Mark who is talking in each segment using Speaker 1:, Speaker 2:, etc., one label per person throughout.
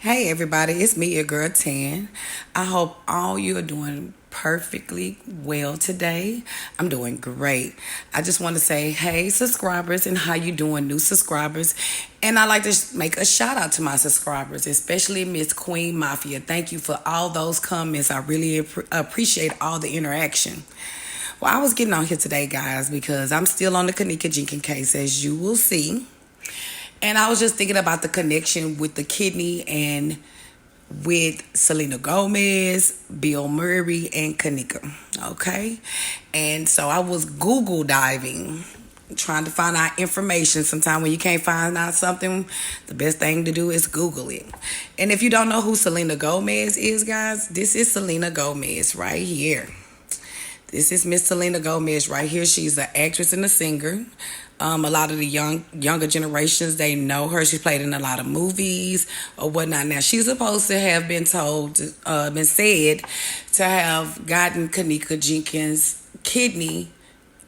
Speaker 1: Hey everybody, it's me, your girl Tan. I hope all you are doing perfectly well today. I'm doing great. I just want to say, hey subscribers, and how you doing, new subscribers? And I like to make a shout out to my subscribers, especially Miss Queen Mafia. Thank you for all those comments. I really appreciate all the interaction. Well, I was getting on here today, guys, because I'm still on the Kenneka Jenkins case, as you will see. And I was just thinking about the connection with the kidney and with Selena Gomez, Bill Murray, and Kenneka. Okay? And so I was Google diving, trying to find out information. Sometimes when you can't find out something, the best thing to do is Google it. And if you don't know who Selena Gomez is, guys, this is Selena Gomez right here. This is Miss Selena Gomez right here. She's an actress and a singer. A lot of the younger generations, they know her. She's played in a lot of movies or whatnot. Now, she's supposed to have been been said to have gotten Kenneka Jenkins' kidney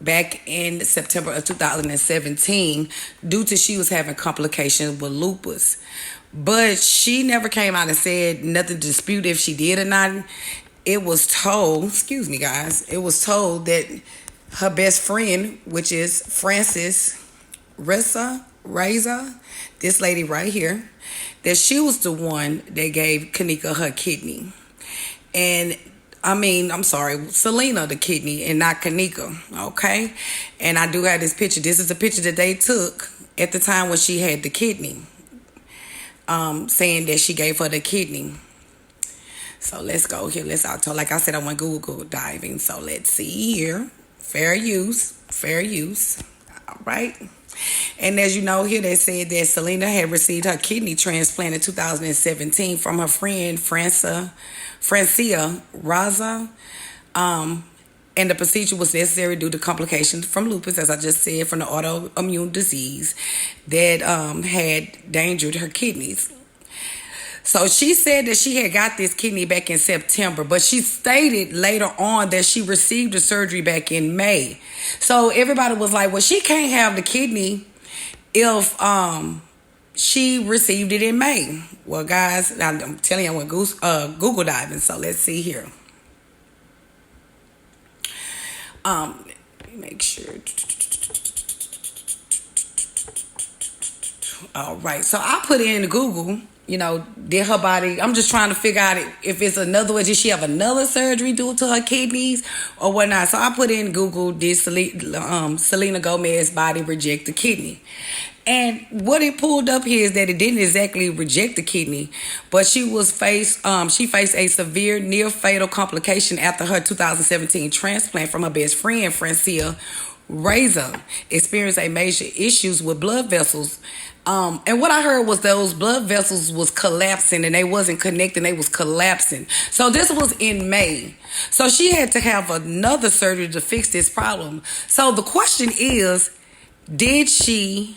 Speaker 1: back in September of 2017 due to she was having complications with lupus. But she never came out and said nothing to dispute if she did or not. It was told, excuse me guys, it was told that her best friend, which is Frances Reza, this lady right here, that she was the one that gave Kenneka her kidney. And I'm sorry, Selena the kidney and not Kenneka, okay? And I do have this picture. This is a picture that they took at the time when she had the kidney, saying that she gave her the kidney. So let's go here. Like I said, I went Google diving. So let's see here. Fair use. All right. And as you know here, they said that Selena had received her kidney transplant in 2017 from her friend Francia Raza. And the procedure was necessary due to complications from lupus, as I just said, from the autoimmune disease that had endangered her kidneys. So she said that she had got this kidney back in September, but she stated later on that she received the surgery back in May. So everybody was like, well, she can't have the kidney if she received it in May. Well, guys, I'm telling you, I went Google diving, so let's see here. Let me make sure. All right, so I put in Google, did her body, I'm just trying to figure out if it's another way, did she have another surgery due to her kidneys or whatnot? So I put in Google, did Selena Gomez's body reject the kidney? And what it pulled up here is that it didn't exactly reject the kidney, but she faced a severe near fatal complication after her 2017 transplant from her best friend, Francia Reza, experienced a major issues with blood vessels. And what I heard was those blood vessels was collapsing and they wasn't connecting, they was collapsing. So this was in May. So she had to have another surgery to fix this problem. So the question is, did she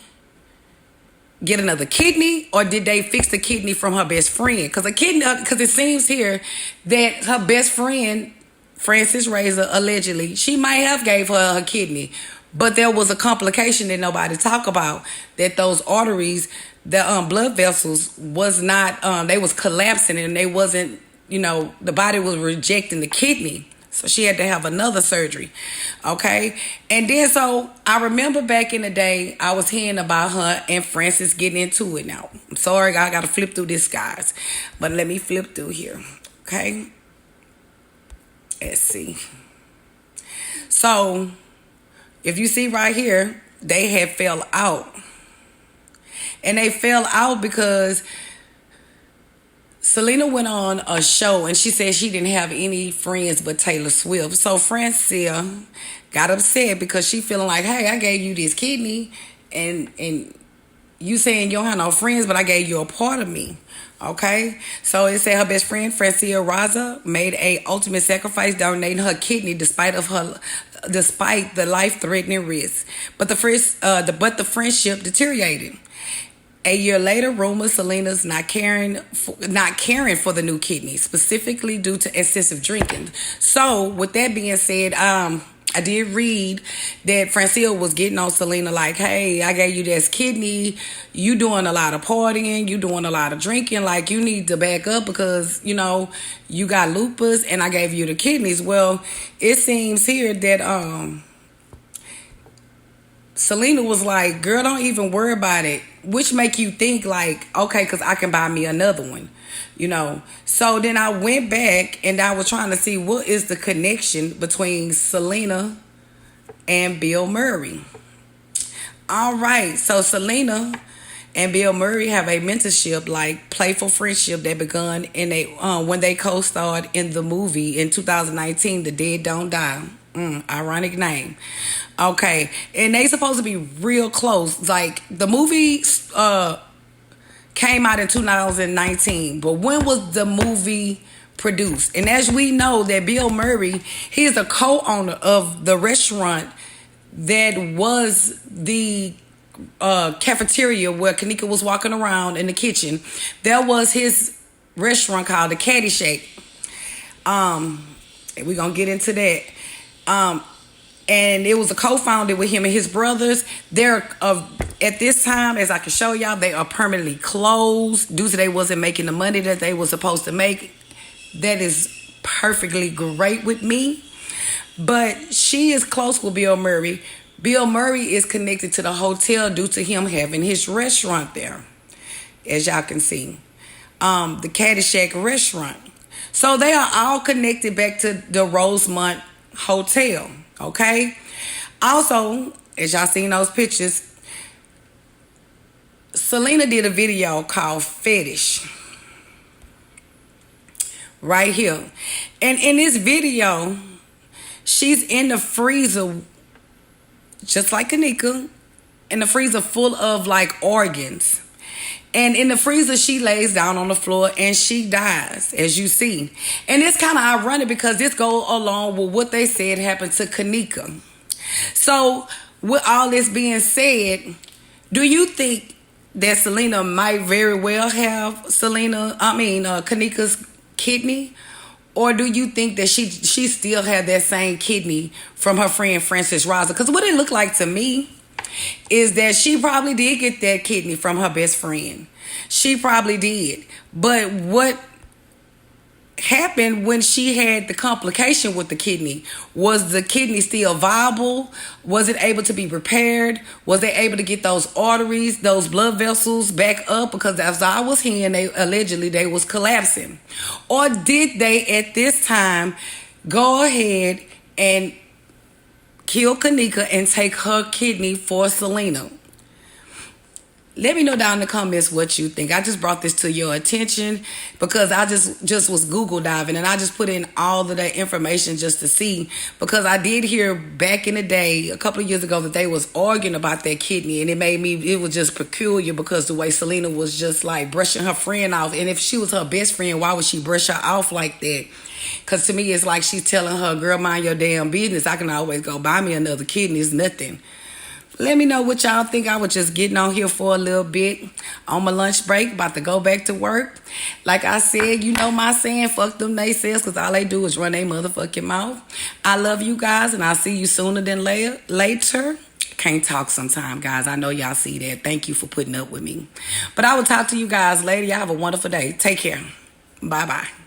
Speaker 1: get another kidney or did they fix the kidney from her best friend? Because it seems here that her best friend, Frances Reza, allegedly, she might have gave her kidney. But there was a complication that nobody talk about, that those arteries, the blood vessels was not, they was collapsing and they wasn't, the body was rejecting the kidney. So she had to have another surgery. Okay. And then so I remember back in the day, I was hearing about her and Frances getting into it now. I'm sorry, I got to flip through this, guys. But let me flip through here. Okay. Let's see. So if you see right here, they had fell out. And they fell out because Selena went on a show and she said she didn't have any friends but Taylor Swift. So Francia got upset because she feeling like, hey, I gave you this kidney and you saying you don't have no friends, but I gave you a part of me. Okay, so it said her best friend Francia Raza made a ultimate sacrifice, donating her kidney despite the life-threatening risk. But the friendship deteriorated. A year later, rumors Selena's not caring for the new kidney, specifically due to excessive drinking. So with that being said, I did read that Francine was getting on Selena like, hey, I gave you this kidney. You doing a lot of partying. You doing a lot of drinking. Like, you need to back up because, you got lupus and I gave you the kidneys. Well, it seems here that Selena was like, girl, don't even worry about it. Which make you think like, okay, because I can buy me another one. So then I went back and I was trying to see what is the connection between Selena and Bill Murray. All right, so Selena and Bill Murray have a mentorship, like playful friendship that begun in when they co-starred in the movie in 2019, The Dead Don't Die. Ironic name. Okay, and they supposed to be real close. Like the movie came out in 2019, but when was the movie produced? And as we know that Bill Murray, he is a co-owner of the restaurant that was the cafeteria where Kenneka was walking around in the kitchen. There was his restaurant called the Caddyshack. We're gonna get into that. And it was a co-founded with him and his brothers. They're at this time, as I can show y'all, they are permanently closed due to they wasn't making the money that they were supposed to make. That is perfectly great with me. But she is close with Bill Murray. Bill Murray is connected to the hotel due to him having his restaurant there, as y'all can see. The Caddyshack restaurant. So they are all connected back to the Rosemont Hotel. Okay. Also, as y'all seen those pictures, Selena did a video called Fetish. Right here. And in this video, she's in the freezer, just like Kenneka, in the freezer full of like organs. And in the freezer, she lays down on the floor and she dies, as you see. And it's kind of ironic because this goes along with what they said happened to Kenneka. So, with all this being said, do you think that Selena might very well have Kenneka's kidney? Or do you think that she still had that same kidney from her friend Frances Rosa? Because what it looked like to me is that she probably did get that kidney from her best friend. She probably did. But what happened when she had the complication with the kidney? Was the kidney still viable? Was it able to be repaired? Was they able to get those arteries, those blood vessels back up? Because as I was hearing, they was collapsing. Or did they at this time go ahead and kill Kenneka and take her kidney for Selena? Let me know down in the comments what you think. I just brought this to your attention because I just was Google diving and I just put in all of that information just to see, because I did hear back in the day, a couple of years ago, that they was arguing about that kidney, and it was just peculiar because the way Selena was just like brushing her friend off. And if she was her best friend, why would she brush her off like that? Because to me, it's like she's telling her, girl, mind your damn business. I can always go buy me another kidney. It's nothing. Let me know what y'all think. I was just getting on here for a little bit on my lunch break, about to go back to work. Like I said, you know my saying, fuck them naysayers, because all they do is run their motherfucking mouth. I love you guys, and I'll see you sooner than later. Can't talk sometime, guys. I know y'all see that. Thank you for putting up with me. But I will talk to you guys later. Y'all have a wonderful day. Take care. Bye-bye.